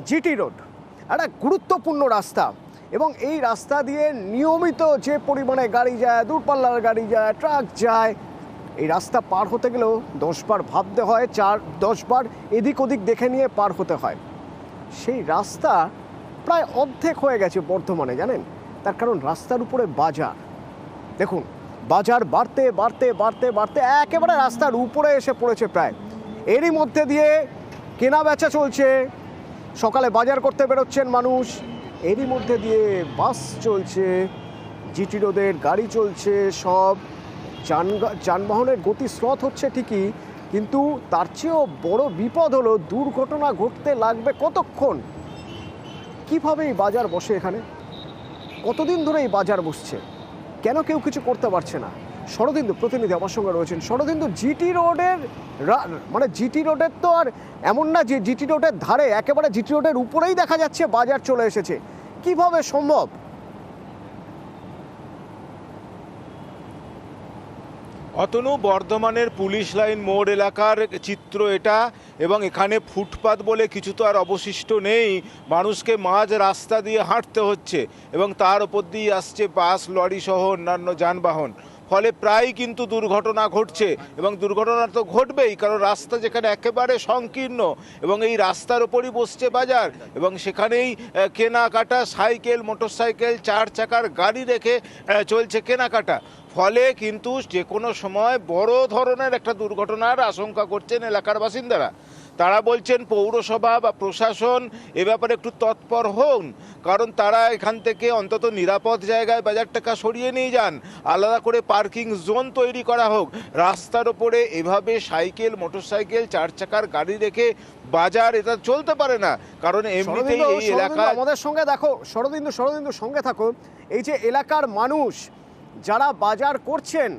GT road একটা গুরুত্বপূর্ণ রাস্তা এবং এই রাস্তা দিয়ে নিয়মিত যে পরিমাণে গাড়ি যায়, দূরপাল্লার গাড়ি যায়, ট্রাক যায়, এই রাস্তা পার হতে গেলেও 10 বার ভাবতে হয়, 10 বার এদিক ওদিক দেখে নিয়ে পার হতে হয়। সেই রাস্তা প্রায় অর্ধেক হয়ে গেছে বর্ধমানে, জানেন? তার কারণ রাস্তার উপরে বাজার। দেখুন, বাজার বাড়তে বাড়তে বাড়তে বাড়তে একেবারে রাস্তার উপরে এসে পড়েছে প্রায়। এরই মধ্যে দিয়ে কেনা বেচা চলছে, সকালে বাজার করতে বেরোচ্ছেন মানুষ, এরই মধ্যে দিয়ে বাস চলছে, জিটি রোডের গাড়ি চলছে, সব যানবাহনের গতি স্রোত হচ্ছে ঠিকই, কিন্তু তার চেয়েও বড় বিপদ হলো দুর্ঘটনা ঘটতে লাগবে কতক্ষণ। কিভাবে এই বাজার বসে এখানে? কতদিন ধরে এই বাজার বসছে? কেন কেউ কিছু করতে পারছে না? শরদিন্দু প্রতিনিধি আমার সঙ্গে রয়েছেন। শরদিন্দু, জিটি রোডের মানে জিটি রোডের তো আর এমন না যে জিটি রোডের ধারে, একেবারে জিটি রোডের উপরেই দেখা যাচ্ছে বাজার চলে এসেছে, কিভাবে সম্ভব? অতনু, বর্ধমানের পুলিশ লাইন মোড় এলাকার চিত্র এটা, এবং এখানে ফুটপাত বলে কিছু তো আর অবশিষ্ট নেই। মানুষকে মাঝ রাস্তা দিয়ে হাঁটতে হচ্ছে এবং তার উপর দিয়ে আসছে বাস, লরি সহ অন্যান্য যানবাহন। ফলে প্রায় কিন্তু দুর্ঘটনা ঘটছে এবং দুর্ঘটনা তো ঘটবেই, কারণ রাস্তা যেখানে একেবারে সংকীর্ণ এবং এই রাস্তার ওপরই বসছে বাজার এবং সেখানেই কেনাকাটা, সাইকেল, মোটরসাইকেল, 4 চাকার গাড়ি রেখে চলছে কেনাকাটা। ফলে কিন্তু যে কোনো সময় বড় ধরনের একটা দুর্ঘটনার আশঙ্কা করছেন এলাকার বাসিন্দারা। তারা বলছেন পৌরসভা বা প্রশাসন এ ব্যাপারে একটু তৎপর হন, কারণ তারা এখান থেকে অন্তত নিরাপদ জায়গায় বাজারটাকে সরিয়ে নিয়ে যান, আলাদা করে পার্কিং জোন তৈরি করা হোক। রাস্তার ওপরে এভাবে সাইকেল, মোটরসাইকেল, 4 চাকার গাড়ি রেখে বাজার এটা চলতে পারে না, কারণ এমনিতেই এই এলাকা। আমাদের সঙ্গে দেখো, শরদিন্দু সঙ্গে থাকো। এই যে এলাকার মানুষ যারা বাজার করছেন,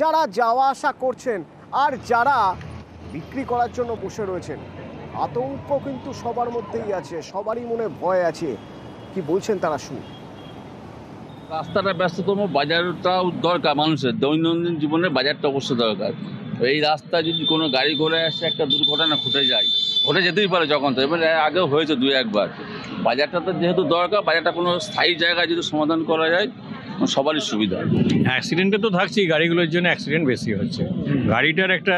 যারা যাওয়া আসা করছেন, আর যারা বিক্রি করার জন্য বসে রয়েছেন, আতঙ্ক কিন্তু সবার মধ্যেই আছে, সবারই মনে ভয় আছে। কি বলছেন তারা, শুনুন। রাস্তাটা ব্যস্ততম, বাজারটাও দরকার, মানুষের দৈনন্দিন জীবনে বাজারটা অবশ্যই দরকার। এই রাস্তা যদি কোনো গাড়ি ঘোড়া আসে, একটা দুর্ঘটনা ঘটে যেতেই পারে, যখন তো এবার আগেও হয়েছে 2-1 বার। বাজারটা তো যেহেতু দরকার, বাজারটা কোনো স্থায়ী জায়গায় যদি সমাধান করা যায় সবারই সুবিধা। অ্যাক্সিডেন্টে তো থাকছি, গাড়িগুলোর জন্য অ্যাক্সিডেন্ট বেশি হচ্ছে। গাড়িটার একটা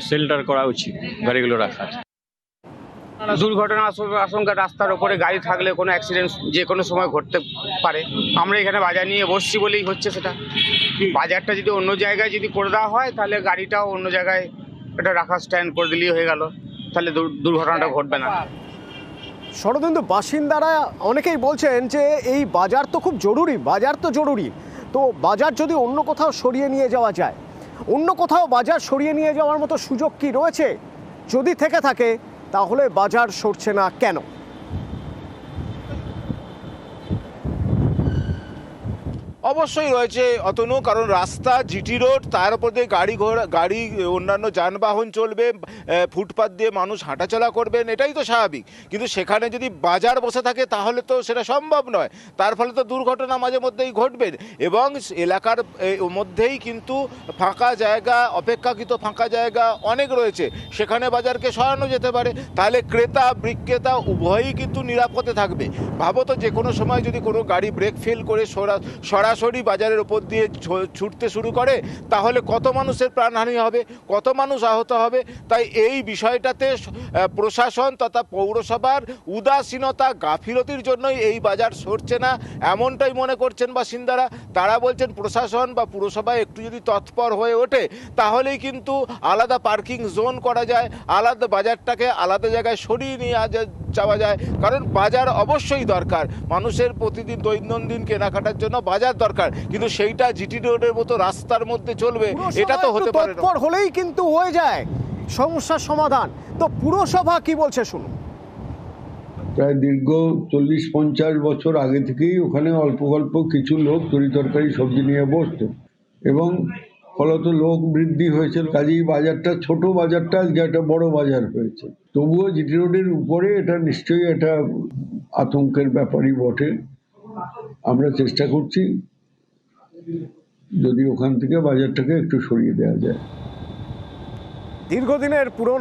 শেল্টার করা উচিত, গাড়িগুলো রাখার। দুর্ঘটনা আশঙ্কা, রাস্তার ওপরে গাড়ি থাকলে কোনো অ্যাক্সিডেন্ট যে কোনো সময় ঘটতে পারে। আমরা এখানে বাজার নিয়ে বসছি বলেই হচ্ছে সেটা। বাজারটা যদি অন্য জায়গায় যদি করে দেওয়া হয়, তাহলে গাড়িটাও অন্য জায়গায় এটা রাখা, স্ট্যান্ড করে দিলেই হয়ে গেল, তাহলে দুর্ঘটনাটা ঘটবে না। শরদিন্দু, বাসিন্দারা অনেকেই বলছেন যে এই বাজার তো খুব জরুরি, বাজার তো জরুরি, তো বাজার যদি অন্য কোথাও সরিয়ে নিয়ে যাওয়া যায়, অন্য কোথাও বাজার সরিয়ে নিয়ে যাওয়ার মতো সুযোগ কি রয়েছে? যদি থেকে থাকে তাহলে বাজার সরছে না কেন? অবশ্যই রয়েছে অতনু, কারণ রাস্তা জিটি রোড, তার উপর দিয়ে গাড়ি অন্যান্য যানবাহন চলবে, ফুটপাত দিয়ে মানুষ হাঁটাচলা করবেন, এটাই তো স্বাভাবিক। কিন্তু সেখানে যদি বাজার বসে থাকে তাহলে তো সেটা সম্ভব নয়, তার ফলে তো দুর্ঘটনা মাঝে মধ্যেই ঘটবে। এবং এলাকার মধ্যেই কিন্তু ফাঁকা জায়গা, অপেক্ষাকৃত ফাঁকা জায়গা অনেক রয়েছে, সেখানে বাজারকে সরানো যেতে পারে, তাহলে ক্রেতা বিক্রেতা উভয়ই কিন্তু নিরাপদে থাকবে। ভাবো তো, যে কোনো সময় যদি কোনো গাড়ি ব্রেক ফেল করে সরাসরি বাজারের ওপর দিয়ে ছুটতে শুরু করে, তাহলে কত মানুষের প্রাণহানি হবে, কত মানুষ আহত হবে। তাই এই বিষয়টাতে প্রশাসন তথা পৌরসভার উদাসীনতা, গাফিলতির জন্যই এই বাজার সরছে না, এমনটাই মনে করছেন বাসিন্দারা। তারা বলছেন প্রশাসন বা পুরসভা একটু যদি তৎপর হয়ে ওঠে, তাহলেই কিন্তু আলাদা পার্কিং জোন করা যায়, আলাদা বাজারটাকে আলাদা জায়গায় সরিয়ে নিয়ে যাওয়া যায়। কারণ বাজার অবশ্যই দরকার, মানুষের প্রতিদিন দৈনন্দিন কেনাকাটার জন্য বাজার দরকার, কিন্তু সেইটা জিটি রোডের মতো রাস্তার মধ্যে চলবে, এটা তো হতে পারে না। হলেই কিন্তু হয়ে যায় সমস্যার সমাধান। তো পুরসভা কি বলছে শুনুন। প্রায় দীর্ঘ 40-50 বছর আগে থেকেই ওখানে অল্প অল্প কিছু লোক তরিতরকারি সবজি নিয়ে বসতো এবং ফলত লোক বৃদ্ধি হয়েছে, কাজেই বাজারটা, ছোট বাজারটা আজকে একটা বড় বাজার হয়েছে। তবুও জিটি রোডের উপরে এটা নিশ্চয়ই একটা আতঙ্কের ব্যাপারই বটে। আমরা চেষ্টা করছি যদি ওখান থেকে বাজারটাকে একটু সরিয়ে দেওয়া যায়। দীর্ঘদিনের পুরনো